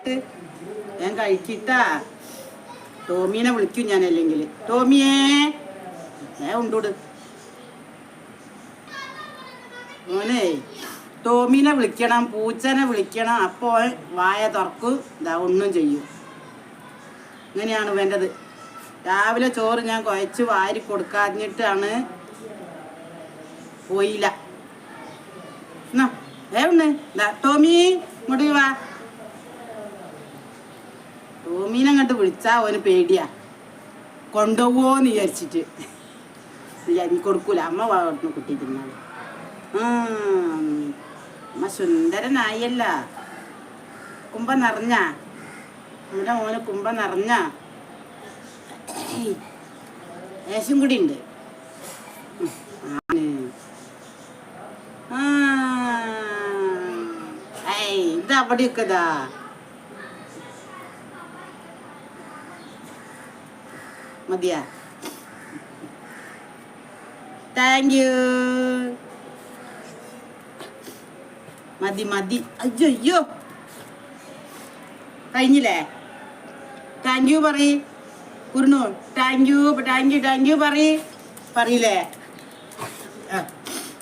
ഞാൻ കഴിച്ചിട്ടാ ടോമീനെ വിളിക്കും ഞാൻ. അല്ലെങ്കിൽ ടോമിയേ ഉണ്ടോട് മോനെ, ടോമീനെ വിളിക്കണം, പൂച്ചനെ വിളിക്കണം. അപ്പോൾ വായ തുറക്കും, ഇതാ ഒന്നും ചെയ്യും. ഇങ്ങനെയാണ് വേണ്ടത്. രാവിലെ ചോറ് ഞാൻ കുഴച്ച് വാരി കൊടുക്കാഞ്ഞിട്ടാണ് പോയില്ല. എന്നാ വേണ്ട ടോമി ഇങ്ങോട്ട് വാ. ടോമീനെ അങ്ങോട്ട് വിളിച്ചാ അവന് പേടിയാ, കൊണ്ടുപോവോന്ന് വിചാരിച്ചിട്ട്. നീ കൊടുക്കൂല, അമ്മ വളർന്നു കുട്ടി തിന്നാല്. അമ്മ സുന്ദരനായല്ല. കുമ്പ നിറഞ്ഞ നമ്മുടെ മോന്, കുമ്പ നിറഞ്ഞ ലേശം കൂടി ഉണ്ട്. ഇത് അവിടെയൊക്കെ ഇതാ മതിയാ. Thank you. മതി മതി. അയ്യോ കഴിഞ്ഞില്ലേ? താങ്ക് യു പറയ് കുരുണു. താങ്ക് യു പറയില്ലേ?